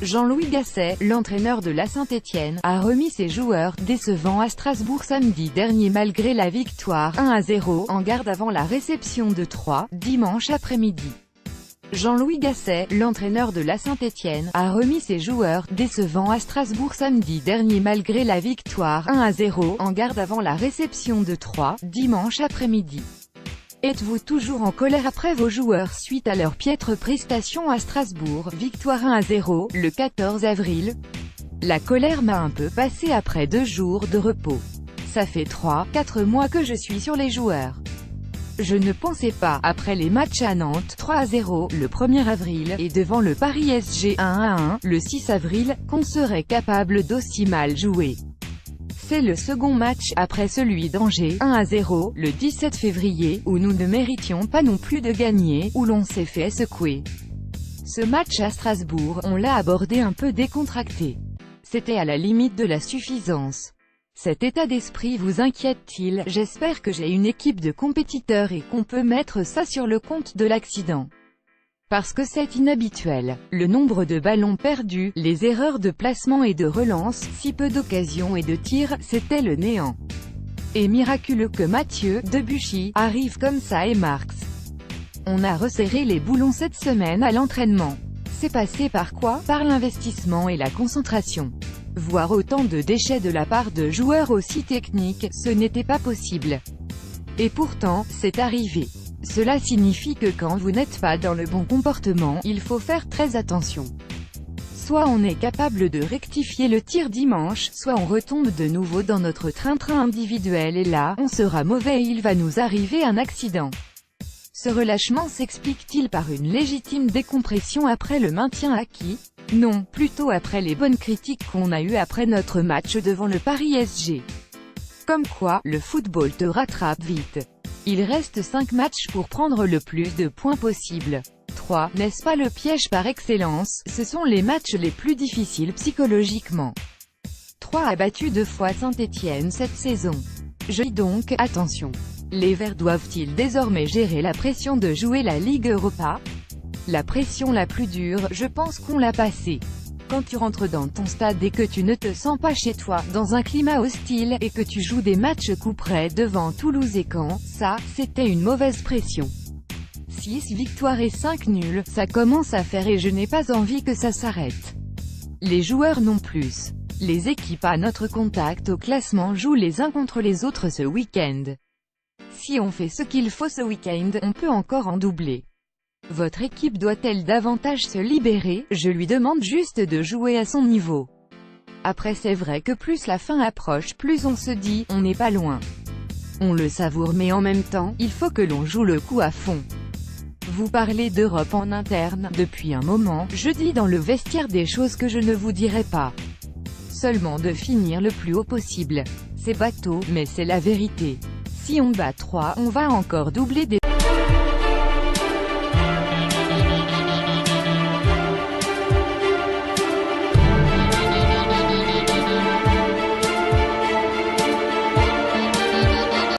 Jean-Louis Gasset, l'entraîneur de la Saint-Étienne, a remis ses joueurs décevants à Strasbourg samedi dernier malgré la victoire 1-0, en garde avant la réception de Troyes, dimanche après-midi. Jean-Louis Gasset, l'entraîneur de la Saint-Étienne, a remis ses joueurs décevants à Strasbourg samedi dernier malgré la victoire 1-0, en garde avant la réception de Troyes, dimanche après-midi. Êtes-vous toujours en colère après vos joueurs suite à leur piètre prestation à Strasbourg, victoire 1-0, le 14 avril? La colère m'a un peu passé après 2 jours de repos. Ça fait 3-4 mois que je suis sur les joueurs. Je ne pensais pas, après les matchs à Nantes 3-0, le 1er avril, et devant le Paris SG 1-1, le 6 avril, qu'on serait capable d'aussi mal jouer. C'est le second match, après celui d'Angers, 1-0, le 17 février, où nous ne méritions pas non plus de gagner, où l'on s'est fait secouer. Ce match à Strasbourg, on l'a abordé un peu décontracté. C'était à la limite de la suffisance. Cet état d'esprit vous inquiète-t-il? J'espère que j'ai une équipe de compétiteurs et qu'on peut mettre ça sur le compte de l'accident. Parce que c'est inhabituel. Le nombre de ballons perdus, les erreurs de placement et de relance, si peu d'occasions et de tirs, c'était le néant. Et miraculeux que Mathieu Debuchy arrive comme ça et marque. On a resserré les boulons cette semaine à l'entraînement. C'est passé par quoi? Par l'investissement et la concentration. Voir autant de déchets de la part de joueurs aussi techniques, ce n'était pas possible. Et pourtant, c'est arrivé. Cela signifie que quand vous n'êtes pas dans le bon comportement, il faut faire très attention. Soit on est capable de rectifier le tir dimanche, soit on retombe de nouveau dans notre train-train individuel et là, on sera mauvais et il va nous arriver un accident. Ce relâchement s'explique-t-il par une légitime décompression après le maintien acquis? Non, plutôt après les bonnes critiques qu'on a eues après notre match devant le Paris SG. Comme quoi, le football te rattrape vite. Il reste 5 matchs pour prendre le plus de points possible. 3, n'est-ce pas le piège par excellence? Ce sont les matchs les plus difficiles psychologiquement. 3 a battu 2 fois Saint-Étienne cette saison. Je dis donc, attention. Les Verts doivent-ils désormais gérer la pression de jouer la Ligue Europa? La pression la plus dure, je pense qu'on l'a passée. Quand tu rentres dans ton stade et que tu ne te sens pas chez toi, dans un climat hostile, et que tu joues des matchs couperets devant Toulouse et Caen, ça, c'était une mauvaise pression. 6 victoires et 5 nuls, ça commence à faire et je n'ai pas envie que ça s'arrête. Les joueurs non plus. Les équipes à notre contact au classement jouent les uns contre les autres ce week-end. Si on fait ce qu'il faut ce week-end, on peut encore en doubler. Votre équipe doit-elle davantage se libérer? Je lui demande juste de jouer à son niveau. Après c'est vrai que plus la fin approche, plus on se dit, on n'est pas loin. On le savoure mais en même temps, il faut que l'on joue le coup à fond. Vous parlez d'Europe en interne, depuis un moment, je dis dans le vestiaire des choses que je ne vous dirai pas. Seulement de finir le plus haut possible. C'est bateau, mais c'est la vérité. Si on bat 3, on va encore doubler des